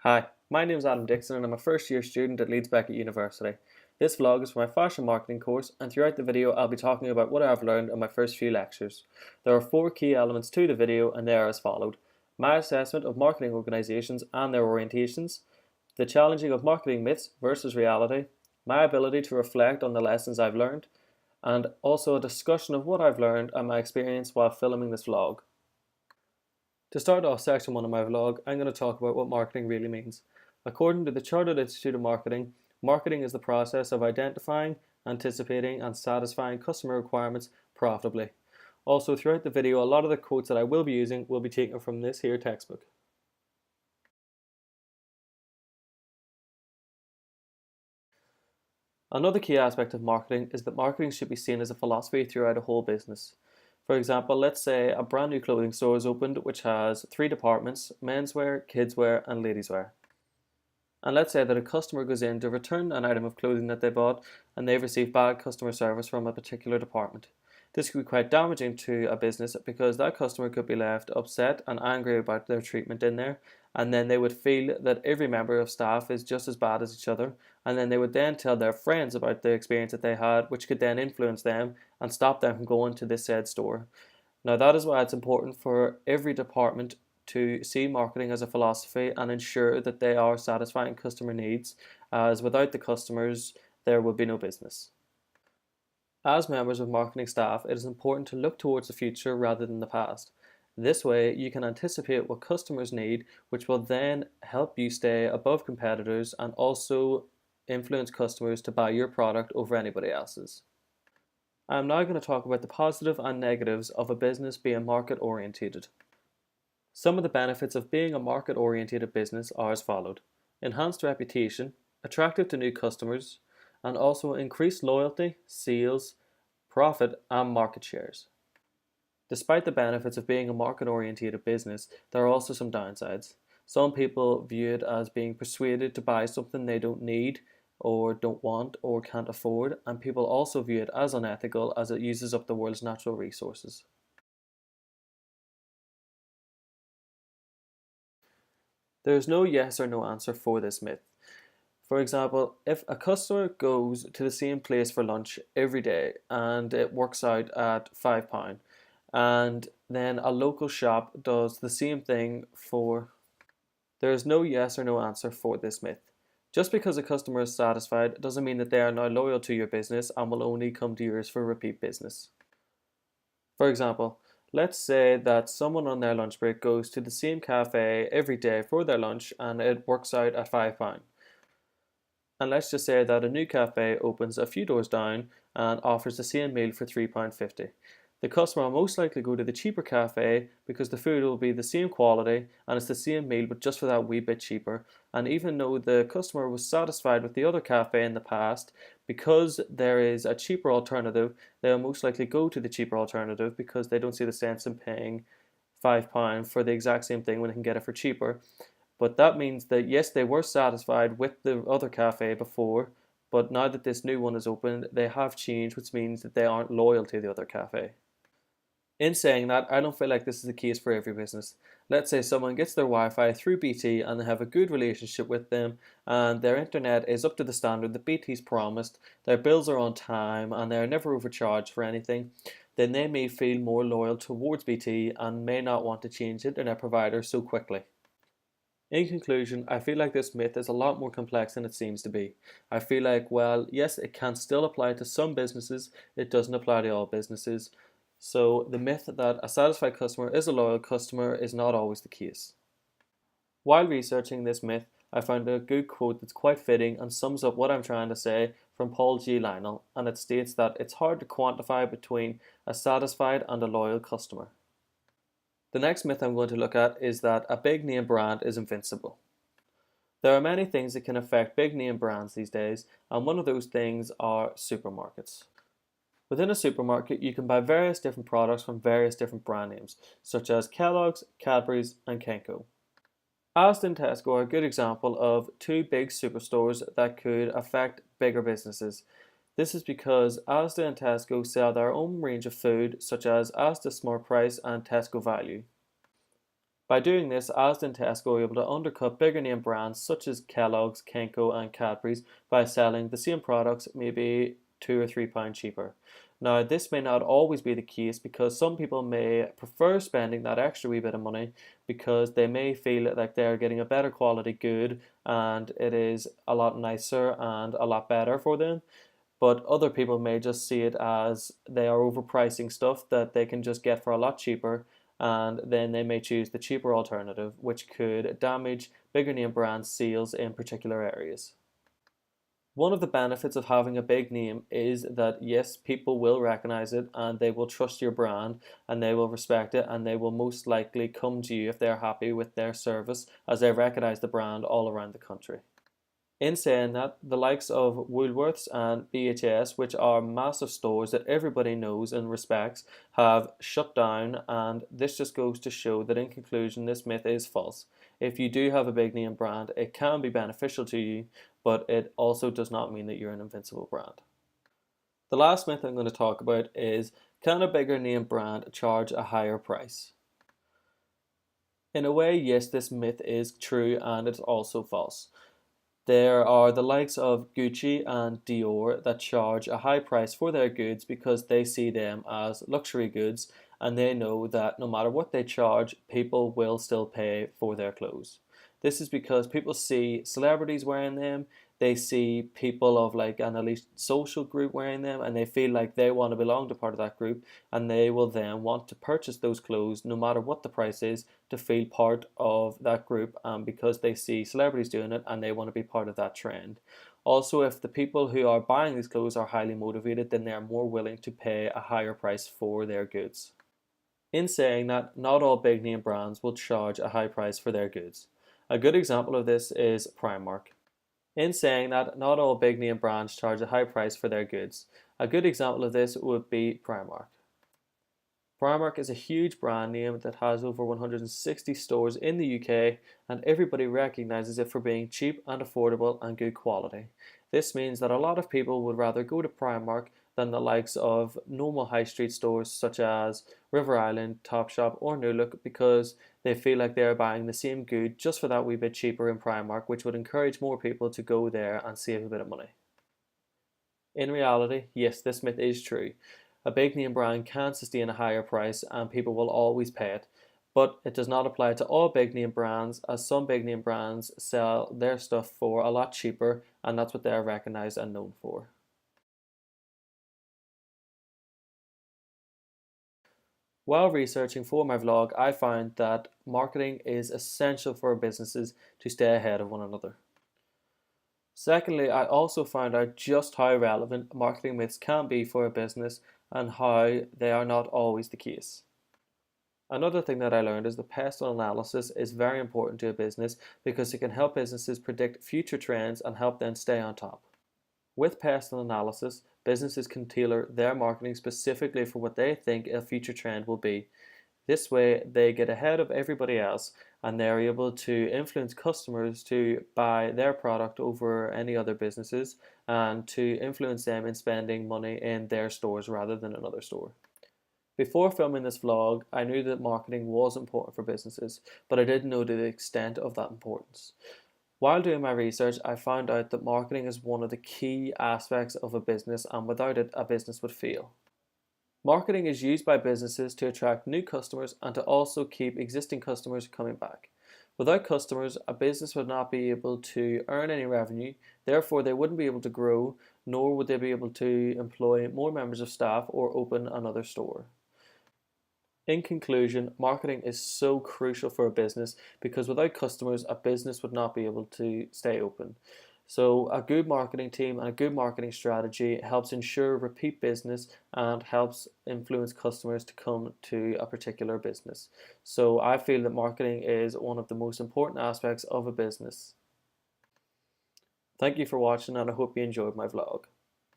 Hi, my name is Adam Dickson and I'm a first year student at Leeds Beckett University. This vlog is for my fashion marketing course, and throughout the video I'll be talking about what I've learned in my first few lectures. There are 4 key elements to the video and they are as followed: my assessment of marketing organisations and their orientations, the challenging of marketing myths versus reality, my ability to reflect on the lessons I've learned, and also a discussion of what I've learned and my experience while filming this vlog. To start off section 1 of my vlog, I'm going to talk about what marketing really means. According to the Chartered Institute of Marketing, marketing is the process of identifying, anticipating and satisfying customer requirements profitably. Also, throughout the video, a lot of the quotes that I will be using will be taken from this here textbook. Another key aspect of marketing is that marketing should be seen as a philosophy throughout a whole business. For example, let's say a brand new clothing store is opened which has 3 departments: menswear, kidswear and ladieswear. And let's say that a customer goes in to return an item of clothing that they bought and they've received bad customer service from a particular department. This could be quite damaging to a business because that customer could be left upset and angry about their treatment in there, and then they would feel that every member of staff is just as bad as each other, and then they would then tell their friends about the experience that they had, which could then influence them and stop them from going to this said store. Now that is why it's important for every department to see marketing as a philosophy and ensure that they are satisfying customer needs, as without the customers there would be no business. As members of marketing staff, it is important to look towards the future rather than the past. This way you can anticipate what customers need, which will then help you stay above competitors and also influence customers to buy your product over anybody else's. I am now going to talk about the positive and negatives of a business being market orientated. Some of the benefits of being a market orientated business are as followed: enhanced reputation, attractive to new customers, and also increased loyalty, sales, profit and market shares. Despite the benefits of being a market orientated business, there are also some downsides. Some people view it as being persuaded to buy something they don't need or don't want or can't afford, and people also view it as unethical as it uses up the world's natural resources. There is no yes or no answer for this myth. For example, if a customer goes to the same place for lunch every day and it works out at £5, and then a local shop does the same thing for... There is no yes or no answer for this myth. Just because a customer is satisfied doesn't mean that they are now loyal to your business and will only come to yours for repeat business. For example, let's say that someone on their lunch break goes to the same cafe every day for their lunch and it works out at £5. And let's just say that a new cafe opens a few doors down and offers the same meal for £3.50. The customer will most likely go to the cheaper cafe because the food will be the same quality and it's the same meal but just for that wee bit cheaper. And even though the customer was satisfied with the other cafe in the past, because there is a cheaper alternative, they'll most likely go to the cheaper alternative because they don't see the sense in paying £5 for the exact same thing when they can get it for cheaper. But that means that yes, they were satisfied with the other cafe before, but now that this new one is open, they have changed, which means that they aren't loyal to the other cafe. In saying that, I don't feel like this is the case for every business. Let's say someone gets their Wi-Fi through BT and they have a good relationship with them and their internet is up to the standard that BT's promised, their bills are on time and they are never overcharged for anything, then they may feel more loyal towards BT and may not want to change internet provider so quickly. In conclusion, I feel like this myth is a lot more complex than it seems to be. I feel like, well, yes, it can still apply to some businesses, it doesn't apply to all businesses. So the myth that a satisfied customer is a loyal customer is not always the case. While researching this myth, I found a good quote that's quite fitting and sums up what I'm trying to say from Paul G. Lionel, and it states that it's hard to quantify between a satisfied and a loyal customer. The next myth I'm going to look at is that a big name brand is invincible. There are many things that can affect big name brands these days, and one of those things are supermarkets. Within a supermarket, you can buy various different products from various different brand names, such as Kellogg's, Cadbury's, and Kenco. Asda and Tesco are a good example of 2 big superstores that could affect bigger businesses. This is because Asda and Tesco sell their own range of food, such as Asda Smart Price and Tesco Value. By doing this, Asda and Tesco are able to undercut bigger name brands such as Kellogg's, Kenco, and Cadbury's by selling the same products maybe £2 or £3 cheaper. Now, this may not always be the case because some people may prefer spending that extra wee bit of money because they may feel like they're getting a better quality good and it is a lot nicer and a lot better for them. But other people may just see it as they are overpricing stuff that they can just get for a lot cheaper, and then they may choose the cheaper alternative, which could damage bigger name brand sales in particular areas. One of the benefits of having a big name is that yes, people will recognize it and they will trust your brand and they will respect it and they will most likely come to you if they're happy with their service as they recognize the brand all around the country. In saying that, the likes of Woolworths and BHS, which are massive stores that everybody knows and respects, have shut down, and this just goes to show that in conclusion, this myth is false. If you do have a big name brand, it can be beneficial to you, but it also does not mean that you're an invincible brand. The last myth I'm going to talk about is, can a bigger name brand charge a higher price? In a way, yes, this myth is true and it's also false. There are the likes of Gucci and Dior that charge a high price for their goods because they see them as luxury goods and they know that no matter what they charge, people will still pay for their clothes. This is because people see celebrities wearing them, they see people of like an elite social group wearing them, and they feel like they want to belong to part of that group, and they will then want to purchase those clothes no matter what the price is to feel part of that group, because they see celebrities doing it and they want to be part of that trend. Also, if the people who are buying these clothes are highly motivated, then they are more willing to pay a higher price for their goods. In saying that, not all big name brands will charge a high price for their goods. A good example of this is Primark. In saying that, not all big name brands charge a high price for their goods. A good example of this would be Primark. Primark is a huge brand name that has over 160 stores in the UK, and everybody recognises it for being cheap and affordable and good quality. This means that a lot of people would rather go to Primark than the likes of normal high street stores such as River Island, Topshop or New Look, because they feel like they're buying the same good just for that wee bit cheaper in Primark, which would encourage more people to go there and save a bit of money. In reality, yes, this myth is true. A big name brand can sustain a higher price and people will always pay it, but it does not apply to all big name brands, as some big name brands sell their stuff for a lot cheaper and that's what they are recognized and known for. While researching for my vlog, I found that marketing is essential for businesses to stay ahead of one another. Secondly, I also found out just how relevant marketing myths can be for a business and how they are not always the case. Another thing that I learned is that pestle analysis is very important to a business because it can help businesses predict future trends and help them stay on top. With pestle analysis, businesses can tailor their marketing specifically for what they think a future trend will be. This way, they get ahead of everybody else and they're able to influence customers to buy their product over any other businesses and to influence them in spending money in their stores rather than another store. Before filming this vlog, I knew that marketing was important for businesses, but I didn't know to the extent of that importance. While doing my research, I found out that marketing is one of the key aspects of a business, and without it, a business would fail. Marketing is used by businesses to attract new customers and to also keep existing customers coming back. Without customers, a business would not be able to earn any revenue, therefore they wouldn't be able to grow, nor would they be able to employ more members of staff or open another store. In conclusion, marketing is so crucial for a business because without customers, a business would not be able to stay open. So a good marketing team and a good marketing strategy helps ensure repeat business and helps influence customers to come to a particular business. So I feel that marketing is one of the most important aspects of a business. Thank you for watching and I hope you enjoyed my vlog.